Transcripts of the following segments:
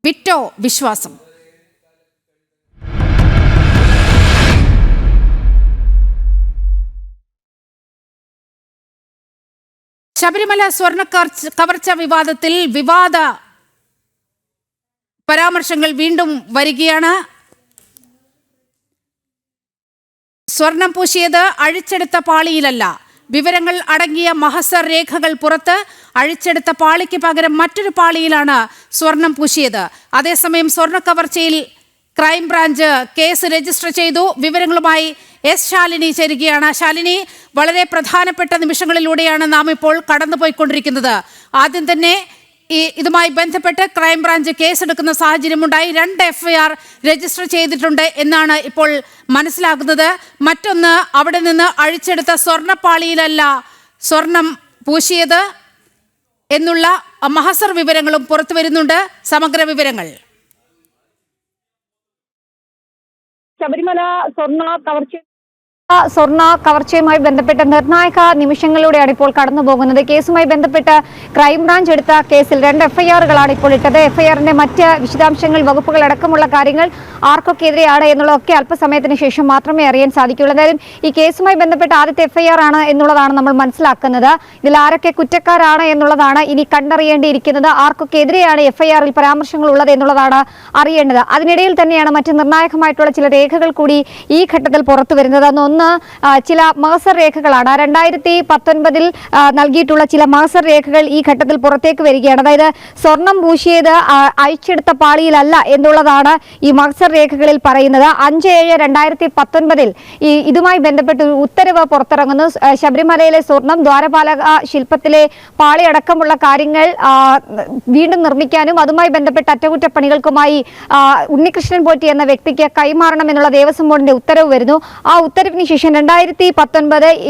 വിറ്റോ വിശ്വാസം? ശബരിമല സ്വർണ്ണ കവർച്ച വിവാദത്തിൽ വിവാദ പരാമർശങ്ങൾ വീണ്ടും വരികയാണ്. സ്വർണം പൂശിയത് അഴിച്ചെടുത്ത പാളിയിലല്ല, വിവരങ്ങൾ അടങ്ങിയ മഹസർ രേഖകൾ പുറത്ത്. അഴിച്ചെടുത്ത പാളിക്ക് പകരം മറ്റൊരു പാളിയിലാണ് സ്വർണം പൂശിയത്. അതേസമയം സ്വർണ്ണ കവർച്ചയിൽ ക്രൈംബ്രാഞ്ച് കേസ് രജിസ്റ്റർ ചെയ്തു. വിവരങ്ങളുമായി എസ് ശാലിനി ചേരുകയാണ്. ശാലിനി, വളരെ പ്രധാനപ്പെട്ട നിമിഷങ്ങളിലൂടെയാണ് നാം ഇപ്പോൾ കടന്നുപോയിക്കൊണ്ടിരിക്കുന്നത്. ആദ്യം തന്നെ ഇതുമായി ബന്ധപ്പെട്ട് ക്രൈംബ്രാഞ്ച് കേസെടുക്കുന്ന സാഹചര്യമുണ്ടായി. 2 FIR രജിസ്റ്റർ ചെയ്തിട്ടുണ്ട് എന്നാണ് ഇപ്പോൾ മനസ്സിലാക്കുന്നത്. മറ്റൊന്ന്, അവിടെ നിന്ന് അഴിച്ചെടുത്ത സ്വർണ്ണപ്പാളിയിലല്ല സ്വർണം പൂശിയത് എന്നുള്ള മഹസർ വിവരങ്ങളും പുറത്തു വരുന്നുണ്ട്. സമഗ്ര വിവരങ്ങൾ. ശബരിമല സ്വർണ്ണ കവർച്ചയുമായി ബന്ധപ്പെട്ട നിർണായക നിമിഷങ്ങളിലൂടെയാണ് ഇപ്പോൾ കടന്നു പോകുന്നത്. കേസുമായി ബന്ധപ്പെട്ട് ക്രൈംബ്രാഞ്ച് എടുത്ത കേസിൽ 2 FIRകളാണ് ഇപ്പോൾ ഇട്ടത്. FIRന്റെ മറ്റ് വിശദാംശങ്ങൾ, വകുപ്പുകൾ അടക്കമുള്ള കാര്യങ്ങൾ ആർക്കൊക്കെതിരെയാണ് എന്നുള്ളതൊക്കെ അല്പസമയത്തിന് ശേഷം മാത്രമേ അറിയാൻ സാധിക്കുള്ളൂ. എന്തായാലും ഈ കേസുമായി ബന്ധപ്പെട്ട ആദ്യത്തെ FIR ആണ് എന്നുള്ളതാണ് നമ്മൾ മനസ്സിലാക്കുന്നത്. ഇതിൽ ആരൊക്കെ കുറ്റക്കാരാണ് എന്നുള്ളതാണ് ഇനി കണ്ടറിയേണ്ടിയിരിക്കുന്നത്. ആർക്കൊക്കെതിരെയാണ് FIRൽ പരാമർശങ്ങൾ ഉള്ളത് എന്നുള്ളതാണ് അറിയേണ്ടത്. അതിനിടയിൽ തന്നെയാണ് മറ്റ് നിർണായകമായിട്ടുള്ള ചില രേഖകൾ കൂടി ഈ ഘട്ടത്തിൽ പുറത്തു വരുന്നത്. ഒന്ന്, ചില മഹസർ രേഖകളാണ്. 2019 നൽകിയിട്ടുള്ള ചില മഹസർ രേഖകൾ ഈ ഘട്ടത്തിൽ പുറത്തേക്ക് വരികയാണ്. അതായത് സ്വർണം പൂശിയത് അഴിച്ചെടുത്ത പാളിയിലല്ല എന്നുള്ളതാണ് ഈ മഹസർ രേഖകളിൽ പറയുന്നത്. 5/7/2019 ഇതുമായി ബന്ധപ്പെട്ട് ഒരു ഉത്തരവ് പുറത്തിറങ്ങുന്നു. ശബരിമലയിലെ സ്വർണം, ദ്വാരപാലക ശില്പത്തിലെ പാളി അടക്കമുള്ള കാര്യങ്ങൾ വീണ്ടും നിർമ്മിക്കാനും അതുമായി ബന്ധപ്പെട്ട അറ്റകുറ്റപ്പണികൾക്കുമായി ഉണ്ണികൃഷ്ണൻ പോറ്റി എന്ന വ്യക്തിക്ക് കൈമാറണം എന്നുള്ള ദേവസ്വം ബോർഡിന്റെ ഉത്തരവ് വരുന്നു. ആ ഉത്തരവിന് ശേഷം 2019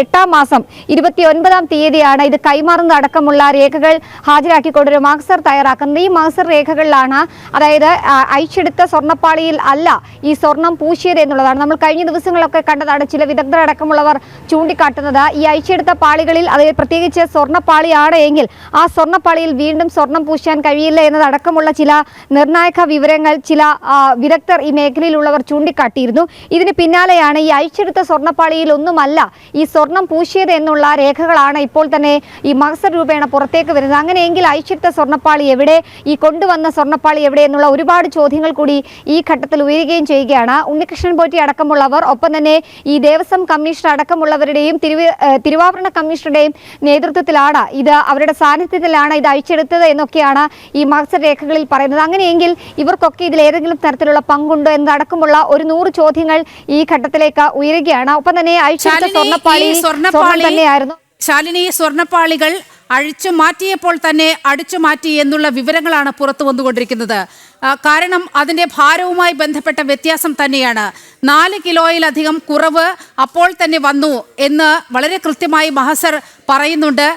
8-ാം മാസം 29-ാം തീയതിയാണ് ഇത് കൈമാറുന്നത് അടക്കമുള്ള രേഖകൾ ഹാജരാക്കിക്കൊണ്ടൊരു മഹസർ തയ്യാറാക്കുന്നത്. ഈ മഹസർ രേഖകളിലാണ് അതായത് അഴിച്ചെടുത്ത സ്വർണ്ണപ്പാളിയിൽ അല്ല ഈ സ്വർണം പൂശിയത് എന്നുള്ളതാണ്. നമ്മൾ കഴിഞ്ഞ ദിവസങ്ങളൊക്കെ കണ്ടതാണ്. ചില വിദഗ്ധരടക്കമുള്ളവർ ചൂണ്ടിക്കാട്ടുന്നത് ഈ അഴിച്ചെടുത്ത പാളികളിൽ, അതായത് പ്രത്യേകിച്ച് സ്വർണ്ണപ്പാളിയാണ് എങ്കിൽ ആ സ്വർണ്ണപ്പാളിയിൽ വീണ്ടും സ്വർണം പൂശാൻ കഴിയില്ല എന്നതടക്കമുള്ള ചില നിർണായക വിവരങ്ങൾ ചില വിദഗ്ധർ ഈ മേഖലയിലുള്ളവർ ചൂണ്ടിക്കാട്ടിയിരുന്നു. ഇതിന് പിന്നാലെയാണ് ഈ അഴിച്ചെടുത്ത സ്വർണ്ണപ്പാളിയിൽ ഒന്നുമല്ല ഈ സ്വർണം പൂശിയത് എന്നുള്ള രേഖകളാണ് ഇപ്പോൾ തന്നെ ഈ മഹസർ രൂപേണ പുറത്തേക്ക് വരുന്നത്. അങ്ങനെയെങ്കിൽ അഴിച്ചെടുത്ത സ്വർണ്ണപ്പാളി എവിടെ, ഈ കൊണ്ടുവന്ന സ്വർണ്ണപ്പാളി എവിടെ എന്നുള്ള ഒരുപാട് ചോദ്യങ്ങൾ കൂടി ഈ ഘട്ടത്തിൽ ഉയരുകയും ചെയ്യുകയാണ്. ഉണ്ണികൃഷ്ണൻ പോറ്റി അടക്കമുള്ളവർ, ഒപ്പം തന്നെ ഈ ദേവസ്വം കമ്മീഷണർ അടക്കമുള്ളവരുടെയും തിരുവാഭരണ കമ്മീഷണറുടെയും നേതൃത്വത്തിലാണ് ഇത്, അവരുടെ സാന്നിധ്യത്തിലാണ് ഇത് അഴിച്ചെടുത്തത് എന്നൊക്കെയാണ് ഈ മഹസർ രേഖകളിൽ പറയുന്നത്. അങ്ങനെയെങ്കിൽ ഇവർക്കൊക്കെ ഇതിൽ ഏതെങ്കിലും തരത്തിലുള്ള പങ്കുണ്ടോ എന്നതടക്കമുള്ള ഒരു 100 ചോദ്യങ്ങൾ ഈ ഘട്ടത്തിലേക്ക് ഉയരുകയാണ്. ഒപ്പം തന്നെ അഴിച്ചെടുത്ത സ്വർണ്ണപ്പാളി തന്നെയായിരുന്നു. ശാലിനി, സ്വർണ്ണപ്പാളികൾ അഴിച്ചു മാറ്റിയപ്പോൾ തന്നെ അടിച്ചു മാറ്റി എന്നുള്ള വിവരങ്ങളാണ് പുറത്തു വന്നുകൊണ്ടിരിക്കുന്നത്. കാരണം അതിൻ്റെ ഭാരവുമായി ബന്ധപ്പെട്ട വ്യത്യാസം തന്നെയാണ്. 4 കിലോയിലധികം കുറവ് അപ്പോൾ തന്നെ വന്നു എന്ന് വളരെ കൃത്യമായി മഹസർ പറയുന്നുണ്ട്.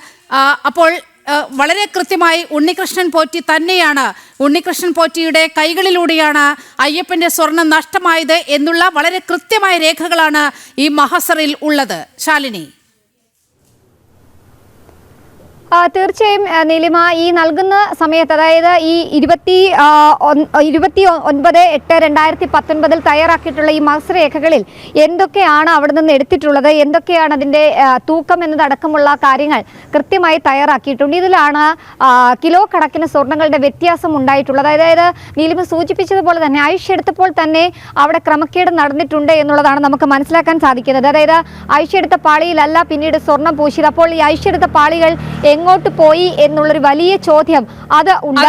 അപ്പോൾ വളരെ കൃത്യമായി ഉണ്ണികൃഷ്ണൻ പോറ്റി തന്നെയാണ്, ഉണ്ണികൃഷ്ണൻ പോറ്റിയുടെ കൈകളിലൂടെയാണ് അയ്യപ്പൻ്റെ സ്വർണം നഷ്ടമായത് എന്നുള്ള വളരെ കൃത്യമായ രേഖകളാണ് ഈ മഹസറിൽ ഉള്ളത്. ശാലിനി. തീർച്ചയായും നീലിമ, ഈ നൽകുന്ന സമയത്ത്, അതായത് ഈ 29/8/2019 തയ്യാറാക്കിയിട്ടുള്ള ഈ മഹസർ രേഖകളിൽ എന്തൊക്കെയാണ് അവിടെ നിന്ന് എടുത്തിട്ടുള്ളത്, എന്തൊക്കെയാണ് അതിൻ്റെ തൂക്കം എന്നതടക്കമുള്ള കാര്യങ്ങൾ കൃത്യമായി തയ്യാറാക്കിയിട്ടുണ്ട്. ഇതിലാണ് കിലോ കണക്കിന് സ്വർണ്ണങ്ങളുടെ വ്യത്യാസം ഉണ്ടായിട്ടുള്ളത്. അതായത് നീലിമ സൂചിപ്പിച്ചതുപോലെ തന്നെ അഴിച്ചെടുത്തപ്പോൾ തന്നെ അവിടെ ക്രമക്കേട് നടന്നിട്ടുണ്ട് എന്നുള്ളതാണ് നമുക്ക് മനസ്സിലാക്കാൻ സാധിക്കുന്നത്. അതായത് അഴിച്ചെടുത്ത പാളിയിലല്ല പിന്നീട് സ്വർണം പൂശിയത്. അപ്പോൾ ഈ അഴിച്ചെടുത്ത പാളികൾ എങ്ങോട്ട് പോയി എന്നുള്ളൊരു വലിയ ചോദ്യം അത് ഉണ്ട്.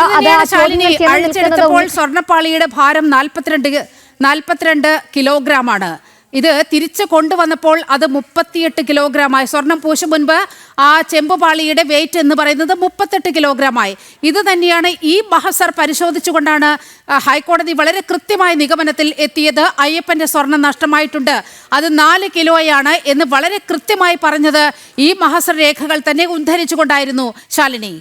സ്വർണ്ണപ്പാളിയുടെ ഭാരം 42 കിലോഗ്രാമാണ്. ഇത് തിരിച്ചു കൊണ്ടുവന്നപ്പോൾ അത് 38 കിലോഗ്രാമായി. സ്വർണം പൂശു മുൻപ് ആ ചെമ്പുപാളിയുടെ വെയിറ്റ് എന്ന് പറയുന്നത് 38 കിലോഗ്രാമായി. ഇത് തന്നെയാണ് ഈ മഹസർ പരിശോധിച്ചുകൊണ്ടാണ് ഹൈക്കോടതി വളരെ കൃത്യമായ നിഗമനത്തിൽ എത്തിയത്. അയ്യപ്പൻ്റെ സ്വർണം നഷ്ടമായിട്ടുണ്ട്, അത് 4 കിലോയാണ് എന്ന് വളരെ കൃത്യമായി പറഞ്ഞത് ഈ മഹസർ രേഖകൾ തന്നെ ഉദ്ധരിച്ചുകൊണ്ടായിരുന്നു. ശാലിനി.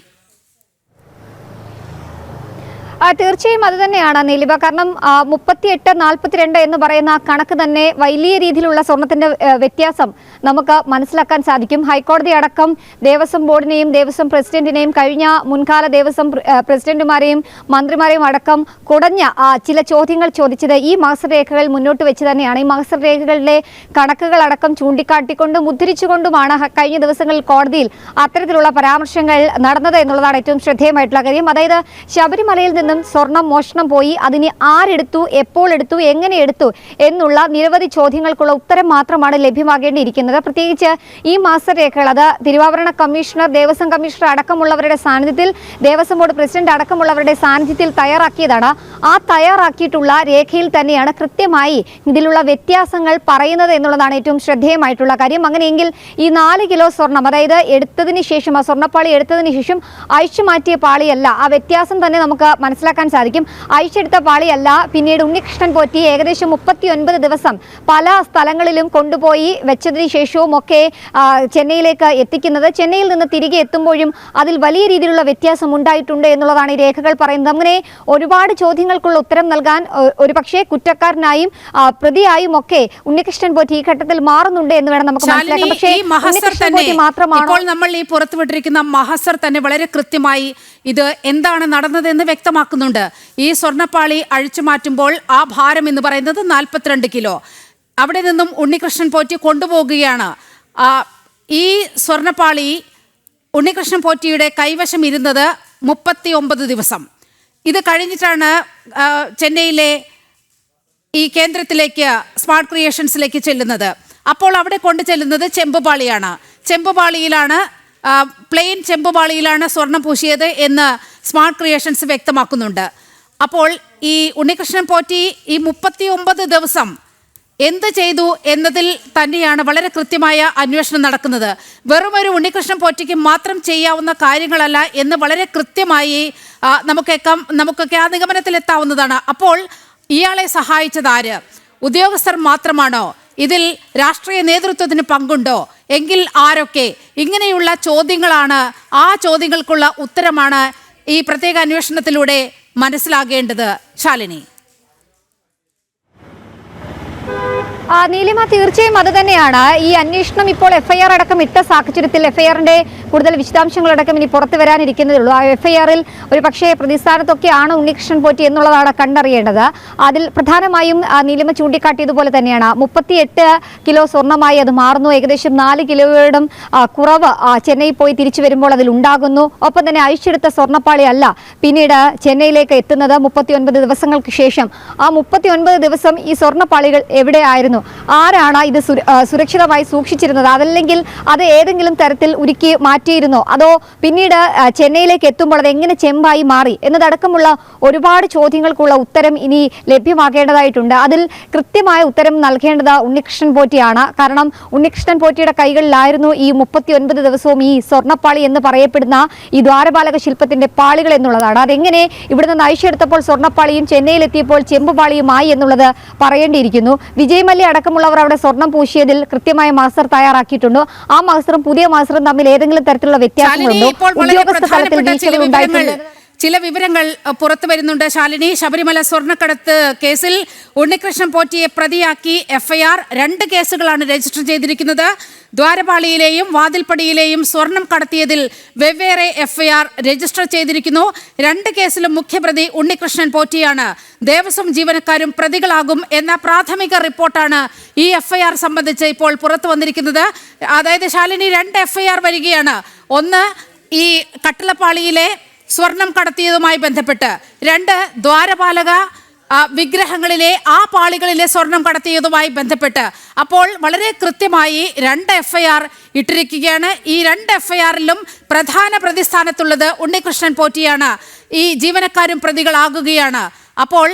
തീർച്ചയായും അത് തന്നെയാണ് നീലിമ. കാരണം 38-42 എന്ന് പറയുന്ന കണക്ക് തന്നെ വലിയ രീതിയിലുള്ള സ്വർണത്തിന്റെ വ്യത്യാസം നമുക്ക് മനസ്സിലാക്കാൻ സാധിക്കും. ഹൈക്കോടതി അടക്കം ദേവസ്വം ബോർഡിനെയും ദേവസ്വം പ്രസിഡന്റിനെയും കഴിഞ്ഞ മുൻകാല ദേവസ്വം പ്രസിഡന്റുമാരെയും മന്ത്രിമാരെയും അടക്കം കുടഞ്ഞ ചില ചോദ്യങ്ങൾ ചോദിച്ചത് ഈ മാസ്റ്റർരേഖകൾ മുന്നോട്ട് വെച്ച് തന്നെയാണ്. ഈ മാസ്റ്റർരേഖകളിലെ കണക്കുകൾ അടക്കം ചൂണ്ടിക്കാട്ടിക്കൊണ്ടും ഉദ്ധരിച്ചുകൊണ്ടുമാണ് കഴിഞ്ഞ ദിവസങ്ങളിൽ കോടതിയിൽ അത്തരത്തിലുള്ള പരാമർശങ്ങൾ നടന്നത് എന്നുള്ളതാണ് ഏറ്റവും ശ്രദ്ധേയമായിട്ടുള്ള കാര്യം. അതായത് ശബരിമലയിൽ നിന്നും സ്വർണം മോഷണം പോയി, അതിന് ആരെടുത്തു, എപ്പോൾ എടുത്തു, എങ്ങനെ എടുത്തു എന്നുള്ള നിരവധി ചോദ്യങ്ങൾക്കുള്ള ഉത്തരം മാത്രമാണ് ലഭ്യമാകേണ്ടിയിരിക്കുന്നത്. പ്രത്യേകിച്ച് ഈ മാസ്റ്റർ രേഖകൾ അത് തിരുവാഭരണ കമ്മീഷണർ, ദേവസ്വം കമ്മീഷണർ അടക്കമുള്ളവരുടെ സാന്നിധ്യത്തിൽ, ദേവസ്വം ബോർഡ് പ്രസിഡന്റ് അടക്കമുള്ളവരുടെ സാന്നിധ്യത്തിൽ തയ്യാറാക്കിയതാണ്. ആ തയ്യാറാക്കിയിട്ടുള്ള രേഖയിൽ തന്നെയാണ് കൃത്യമായി ഇതിലുള്ള വ്യത്യാസങ്ങൾ പറയുന്നത് എന്നുള്ളതാണ് ഏറ്റവും ശ്രദ്ധേയമായിട്ടുള്ള കാര്യം. അങ്ങനെയെങ്കിൽ ഈ 4 കിലോ സ്വർണം, അതായത് എടുത്തതിന് ശേഷം, ആ സ്വർണ്ണപ്പാളി എടുത്തതിന് ശേഷം അഴിച്ചു മാറ്റിയ പാളിയല്ല, ആ വ്യത്യാസം തന്നെ നമുക്ക് മനസ്സിലാക്കാൻ സാധിക്കും. അഴിച്ചെടുത്ത പാളിയല്ല, പിന്നീട് ഉണ്ണികൃഷ്ണൻ പോറ്റി ഏകദേശം 39 ദിവസം പല സ്ഥലങ്ങളിലും കൊണ്ടുപോയി വെച്ചതിന് ശേഷവും ഒക്കെ ചെന്നൈയിലേക്ക് എത്തിക്കുന്നത്. ചെന്നൈയിൽ നിന്ന് തിരികെ എത്തുമ്പോഴും അതിൽ വലിയ രീതിയിലുള്ള വ്യത്യാസം ഉണ്ടായിട്ടുണ്ട് എന്നുള്ളതാണ് ഈ രേഖകൾ പറയുന്നത്. അങ്ങനെ ഒരുപാട് ചോദ്യങ്ങൾക്കുള്ള ഉത്തരം നൽകാൻ ഒരുപക്ഷെ കുറ്റക്കാരനായും പ്രതിയായും ഒക്കെ ഉണ്ണികൃഷ്ണൻ പോറ്റി ഈ ഘട്ടത്തിൽ മാറുന്നുണ്ട് എന്ന് വേണം നമുക്ക് മനസ്സിലാക്കാം. പക്ഷേ ഇപ്പോൾ നമ്മൾ ഈ പുറത്തുവിട്ടിരിക്കുന്ന മഹസർ തന്നെ വളരെ കൃത്യമായി ഇത് എന്താണ് നടന്നതെന്ന് വ്യക്തമാക്കുന്നുണ്ട്. ഈ സ്വർണ്ണപ്പാളി അഴിച്ചു മാറ്റുമ്പോൾ ആ ഭാരം എന്ന് പറയുന്നത് 42 കിലോ. അവിടെ നിന്നും ഉണ്ണികൃഷ്ണൻ പോറ്റി കൊണ്ടുപോകുകയാണ്. ഈ സ്വർണ്ണപ്പാളി ഉണ്ണികൃഷ്ണൻ പോറ്റിയുടെ കൈവശം ഇരുന്നത് 39 ദിവസം. ഇത് കഴിഞ്ഞിട്ടാണ് ചെന്നൈയിലെ ഈ കേന്ദ്രത്തിലേക്ക്, സ്മാർട്ട് ക്രിയേഷൻസിലേക്ക് ചെല്ലുന്നത്. അപ്പോൾ അവിടെ കൊണ്ടു ചെല്ലുന്നത് ചെമ്പുപാളിയാണ്. ചെമ്പുപാളിയിലാണ്, പ്ലെയിൻ ചെമ്പുപാളിയിലാണ് സ്വർണം പൂശിയത് എന്ന് സ്മാർട്ട് ക്രിയേഷൻസ് വ്യക്തമാക്കുന്നുണ്ട്. അപ്പോൾ ഈ ഉണ്ണികൃഷ്ണൻ പോറ്റി ഈ 39 ദിവസം എന്ത് ചെയ്തു എന്നതിൽ തന്നെയാണ് വളരെ കൃത്യമായ അന്വേഷണം നടക്കുന്നത്. വെറുമൊരു ഉണ്ണികൃഷ്ണൻ പോറ്റിക്ക് മാത്രം ചെയ്യാവുന്ന കാര്യങ്ങളല്ല എന്ന് വളരെ കൃത്യമായി നമുക്കൊക്കെ ആ നിഗമനത്തിലെത്താവുന്നതാണ്. അപ്പോൾ ഇയാളെ സഹായിച്ചത് ആര്? ഉദ്യോഗസ്ഥർ മാത്രമാണോ? ഇതിൽ രാഷ്ട്രീയ നേതൃത്വത്തിന് പങ്കുണ്ടോ? എങ്കിൽ ആരൊക്കെ? ഇങ്ങനെയുള്ള ചോദ്യങ്ങളാണ്, ആ ചോദ്യങ്ങൾക്കുള്ള ഉത്തരമാണ് ഈ പ്രത്യേക അന്വേഷണത്തിലൂടെ മനസ്സിലാകേണ്ടത്. ശാലിനി. നീലിമ, തീർച്ചയായും അത് തന്നെയാണ്. ഈ അന്വേഷണം ഇപ്പോൾ FIR അടക്കം ഇട്ട സാഹചര്യത്തിൽ FIRന്റെ കൂടുതൽ വിശദാംശങ്ങളടക്കം ഇനി പുറത്തു വരാനിരിക്കുന്നതേ ഉള്ളൂ. ആ FIRൽ ഒരു പക്ഷേ പ്രതിസ്ഥാനത്തൊക്കെയാണ് ഉണ്ണികൃഷ്ണൻ പോറ്റി എന്നുള്ളതാണ് കണ്ടറിയേണ്ടത്. അതിൽ പ്രധാനമായും നീലിമ ചൂണ്ടിക്കാട്ടിയതുപോലെ തന്നെയാണ് 38 കിലോ സ്വർണ്ണമായി അത് മാറുന്നു. ഏകദേശം 4 കിലോയുടെ കുറവ് ചെന്നൈ പോയി തിരിച്ചു വരുമ്പോൾ അതിൽ ഉണ്ടാകുന്നു. ഒപ്പം തന്നെ അഴിച്ചെടുത്ത സ്വർണ്ണപ്പാളി അല്ല പിന്നീട് ചെന്നൈയിലേക്ക് എത്തുന്നത് 39 ദിവസങ്ങൾക്ക് ശേഷം. ആ 39 ദിവസം ഈ സ്വർണ്ണപ്പാളികൾ എവിടെയായിരുന്നു? ആരാണ് ഇത് സുരക്ഷിതമായി സൂക്ഷിച്ചിരുന്നത്? അതല്ലെങ്കിൽ അത് ഏതെങ്കിലും തരത്തിൽ ഉരുക്കി മാറ്റിയിരുന്നോ? അതോ പിന്നീട് ചെന്നൈയിലേക്ക് എത്തുമ്പോൾ അത് എങ്ങനെ ചെമ്പായി മാറി എന്നതടക്കമുള്ള ഒരുപാട് ചോദ്യങ്ങൾക്കുള്ള ഉത്തരം ഇനി ലഭ്യമാകേണ്ടതായിട്ടുണ്ട്. അതിൽ കൃത്യമായ ഉത്തരം നൽകേണ്ടത് ഉണ്ണികൃഷ്ണൻ പോറ്റിയാണ്. കാരണം ഉണ്ണികൃഷ്ണൻ പോറ്റിയുടെ കൈകളിലായിരുന്നു ഈ 39 ദിവസവും ഈ സ്വർണ്ണപ്പാളി എന്ന് പറയപ്പെടുന്ന ഈ ദ്വാരപാലക ശില്പത്തിന്റെ പാളികൾ എന്നുള്ളതാണ്. അതെങ്ങനെ ഇവിടെ നിന്ന് അഴിച്ചെടുത്തപ്പോൾ സ്വർണ്ണപ്പാളിയും ചെന്നൈയിലെത്തിയപ്പോൾ ചെമ്പുപാളിയുമായി എന്നുള്ളത് പറയേണ്ടിയിരിക്കുന്നു. വിജയ് മല്യ അടക്കമുള്ളവർ അവിടെ സ്വർണം പൂശിയതിൽ കൃത്യമായ മാസ്റ്റർ തയ്യാറാക്കിയിട്ടുണ്ടോ? ആ മാസ്റ്ററും പുതിയ മാസ്റ്ററും തമ്മിൽ ഏതെങ്കിലും തരത്തിലുള്ള വ്യത്യാസങ്ങളുണ്ടോ? ഉദ്യോഗസ്ഥ തലത്തിൽ വീഴ്ചകൾ ഉണ്ടായിട്ടുണ്ട്. ചില വിവരങ്ങൾ പുറത്തു വരുന്നുണ്ട്. ശാലിനി, ശബരിമല സ്വർണ്ണക്കടത്ത് കേസിൽ ഉണ്ണികൃഷ്ണൻ പോറ്റിയെ പ്രതിയാക്കി FIR 2 കേസുകളാണ് രജിസ്റ്റർ ചെയ്തിരിക്കുന്നത്. ദ്വാരപാളിയിലെയും വാതിൽപ്പടിയിലെയും സ്വർണം കടത്തിയതിൽ വെവ്വേറെ FIR രജിസ്റ്റർ ചെയ്തിരിക്കുന്നു. 2 കേസിലും മുഖ്യപ്രതി ഉണ്ണികൃഷ്ണൻ പോറ്റിയാണ്. ദേവസ്വം ജീവനക്കാരും പ്രതികളാകും എന്ന പ്രാഥമിക റിപ്പോർട്ടാണ് ഈ FIR സംബന്ധിച്ച് ഇപ്പോൾ പുറത്തു വന്നിരിക്കുന്നത്. അതായത് ശാലിനി, 2 FIR വരികയാണ്. ഒന്ന്, ഈ കട്ടിളപ്പാളിയിലെ സ്വർണം കടത്തിയതുമായി ബന്ധപ്പെട്ട്. 2, ദ്വാരപാലക വിഗ്രഹങ്ങളിലെ ആ പാളികളിലെ സ്വർണം കടത്തിയതുമായി ബന്ധപ്പെട്ട്. അപ്പോൾ വളരെ കൃത്യമായി 2 FIR ഇട്ടിരിക്കുകയാണ്. ഈ 2 FIRലും പ്രധാന പ്രതിസ്ഥാനത്തുള്ളത് ഉണ്ണികൃഷ്ണൻ പോറ്റിയാണ്. ഈ ജീവനക്കാരും പ്രതികളാകുകയാണ്. അപ്പോൾ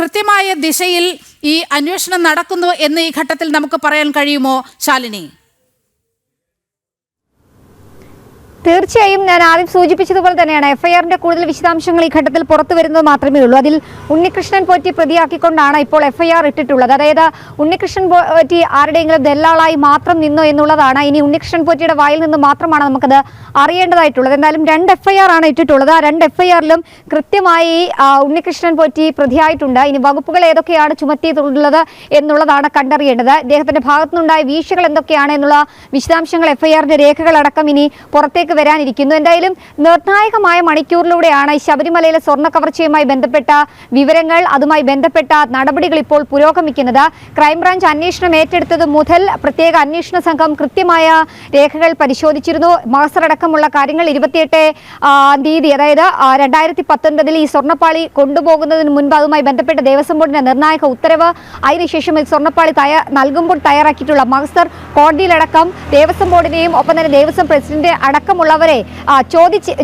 കൃത്യമായ ദിശയിൽ ഈ അന്വേഷണം നടക്കുന്നു എന്ന് ഈ ഘട്ടത്തിൽ നമുക്ക് പറയാൻ കഴിയുമോ ശാലിനി? തീർച്ചയായും ഞാൻ ആദ്യം സൂചിപ്പിച്ചതുപോലെ തന്നെയാണ് എഫ്ഐആറിന്റെ കൂടുതൽ വിശദാംശങ്ങൾ ഈ ഘട്ടത്തിൽ പുറത്തു വരുന്നത് മാത്രമേ ഉള്ളൂ. അതിൽ ഉണ്ണികൃഷ്ണൻ പോറ്റി പ്രതിയാക്കിക്കൊണ്ടാണ് ഇപ്പോൾ എഫ്ഐആർ ഇട്ടിട്ടുള്ളത്. അതായത് ഉണ്ണികൃഷ്ണൻ പോറ്റി ആരുടെയെങ്കിലും ദല്ലാളായി മാത്രം നിന്നോ എന്നുള്ളതാണ്. ഇനി ഉണ്ണികൃഷ്ണൻ പോറ്റിയുടെ വായിൽ നിന്ന് മാത്രമാണ് നമുക്കത് അറിയേണ്ടതായിട്ടുള്ളത്. എന്തായാലും 2 എഫ്ഐആർ ആണ് ഇട്ടിട്ടുള്ളത്. ആ 2 എഫ്ഐആറിലും കൃത്യമായി ഉണ്ണികൃഷ്ണൻ പോറ്റി പ്രതിയായിട്ടുണ്ട്. ഇനി വകുപ്പുകൾ ഏതൊക്കെയാണ് ചുമത്തിയിട്ടുള്ളത് എന്നുള്ളതാണ് കണ്ടറിയേണ്ടത്. ഇദ്ദേഹത്തിന്റെ ഭാഗത്തുനിന്നുണ്ടായ വീഴ്ചകൾ എന്തൊക്കെയാണ് എന്നുള്ള വിശദാംശങ്ങൾ എഫ്ഐആറിന്റെ രേഖകളടക്കം ഇനി പുറത്തേക്ക് വരാനിരിക്കുന്നു. എന്തായാലും നിർണായകമായ മണിക്കൂറിലൂടെയാണ് ശബരിമലയിലെ സ്വർണ്ണ കവർച്ചയുമായി ബന്ധപ്പെട്ട വിവരങ്ങൾ, അതുമായി ബന്ധപ്പെട്ട നടപടികൾ ഇപ്പോൾ പുരോഗമിക്കുന്നത്. ക്രൈംബ്രാഞ്ച് അന്വേഷണം ഏറ്റെടുത്തത് മുതൽ പ്രത്യേക അന്വേഷണ സംഘം കൃത്യമായ രേഖകൾ പരിശോധിച്ചിരുന്നു. മഹസറടക്കമുള്ള കാര്യങ്ങൾ 28 തീയതി, അതായത് 2019 ഈ സ്വർണ്ണപ്പാളി കൊണ്ടുപോകുന്നതിന് മുൻപ് അതുമായി ബന്ധപ്പെട്ട ദേവസ്വം ബോർഡിന്റെ നിർണായക ഉത്തരവ്, അതിനുശേഷം ഈ സ്വർണ്ണപ്പാളി നൽകുമ്പോൾ തയ്യാറാക്കിയിട്ടുള്ള മഹസർ, കോടതിയിലടക്കം ദേവസ്വം ബോർഡിനെയും ഒപ്പം തന്നെ ദേവസ്വം പ്രസിഡന്റ് അടക്കമുള്ളവരെ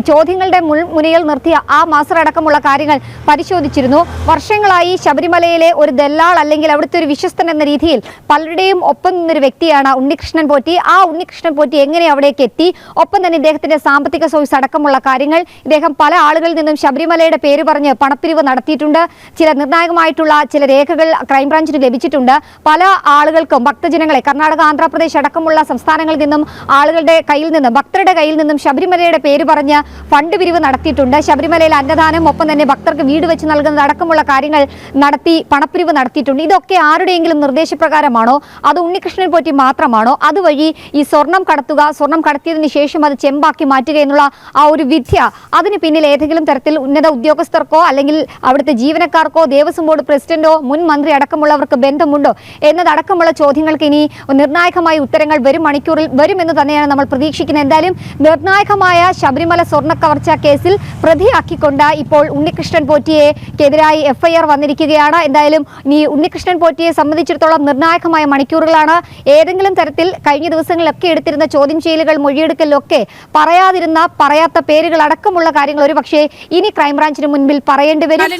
ചോദ്യങ്ങളുടെ മുൻമുനയിൽ നിർത്തിയ ആ മഹസർ അടക്കമുള്ള കാര്യങ്ങൾ പരിശോധിച്ചിരുന്നു. വർഷങ്ങളായി ശബരിമലയിലെ ഒരു ദല്ലാൾ അല്ലെങ്കിൽ അവിടുത്തെ ഒരു വിശ്വസ്തൻ എന്ന രീതിയിൽ പലരുടെയും ഒപ്പം നിന്നൊരു വ്യക്തിയാണ് ഉണ്ണികൃഷ്ണൻ പോറ്റി. ആ ഉണ്ണികൃഷ്ണൻ പോറ്റി എങ്ങനെ അവിടേക്ക് എത്തി, ഒപ്പം തന്നെ ഇദ്ദേഹത്തിന്റെ സാമ്പത്തിക സോഴ്സ് അടക്കമുള്ള കാര്യങ്ങൾ, ഇദ്ദേഹം പല ആളുകളിൽ നിന്നും ശബരിമലയുടെ പേര് പറഞ്ഞ് പണപ്പിരിവ് നടത്തിയിട്ടുണ്ട്. ചില നിർണായകമായിട്ടുള്ള ചില രേഖകൾ ക്രൈംബ്രാഞ്ചിന് ലഭിച്ചിട്ടുണ്ട്. പല ആളുകൾക്കും ഭക്തജനങ്ങളെ കർണാടക, ആന്ധ്രാപ്രദേശ് അടക്കമുള്ള സംസ്ഥാനങ്ങളിൽ നിന്നും ആളുകളുടെ കയ്യിൽ നിന്നും ഭക്തരുടെ കയ്യിൽ നിന്നും ശബരിമലയുടെ പേര് പറഞ്ഞ് ഫണ്ട് പിരിവ് നടത്തിയിട്ടുണ്ട്. ശബരിമലയിൽ അന്നദാനം, ഒപ്പം തന്നെ ഭക്തർക്ക് വീട് വെച്ച് നൽകുന്നത് അടക്കമുള്ള കാര്യങ്ങൾ നടത്തി പണപ്പിരിവ് നടത്തിയിട്ടുണ്ട്. ഇതൊക്കെ ആരുടെയെങ്കിലും നിർദ്ദേശപ്രകാരമാണോ, അത് ഉണ്ണികൃഷ്ണൻ പോറ്റി മാത്രമാണോ? അതുവഴി ഈ സ്വർണം കടത്തുക, സ്വർണം കടത്തിയതിനു ശേഷം അത് ചെമ്പാക്കി മാറ്റുക എന്നുള്ള ആ ഒരു വിദ്യ, അതിന് പിന്നിൽ ഏതെങ്കിലും തരത്തിൽ ഉന്നത ഉദ്യോഗസ്ഥർക്കോ അല്ലെങ്കിൽ അവിടുത്തെ ജീവനക്കാർക്കോ ദേവസ്വം ബോർഡ് പ്രസിഡന്റോ മുൻ മന്ത്രി അടക്കമുള്ളവർക്ക് ബന്ധമുണ്ടോ എന്നതടക്കമുള്ള ചോദ്യങ്ങൾക്ക് ഇനി നിർണായകമായ ഉത്തരങ്ങൾ വരും മണിക്കൂറിൽ വരുമെന്ന് തന്നെയാണ് നമ്മൾ പ്രതീക്ഷിക്കുന്നത്. എന്തായാലും നിർണായകമായ ശബരിമല സ്വർണ്ണ കവർച്ച കേസിൽ പ്രതിയാക്കിക്കൊണ്ട് ഇപ്പോൾ ഉണ്ണികൃഷ്ണൻ പോറ്റിയെതിരായി എഫ്ഐആർ വന്നിരിക്കുകയാണ്. എന്തായാലും ഈ ഉണ്ണികൃഷ്ണൻ പോറ്റിയെ സംബന്ധിച്ചിടത്തോളം നിർണായകമായ മണിക്കൂറുകളാണ്. ഏതെങ്കിലും തരത്തിൽ കഴിഞ്ഞ ദിവസങ്ങളിലൊക്കെ എടുത്തിരുന്ന ചോദ്യം ചെയ്യലുകൾ, മൊഴിയെടുക്കലൊക്കെ പറയാത്ത പേരുകൾ അടക്കമുള്ള കാര്യങ്ങൾ ഒരു പക്ഷേ ഇനി ക്രൈംബ്രാഞ്ചിന് മുൻപിൽ പറയേണ്ടി വരും.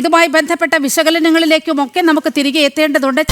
ഇതുമായി ബന്ധപ്പെട്ട വിശകലനങ്ങളിലേക്കും ഒക്കെ നമുക്ക് തിരികെ എത്തേണ്ടതുണ്ട്.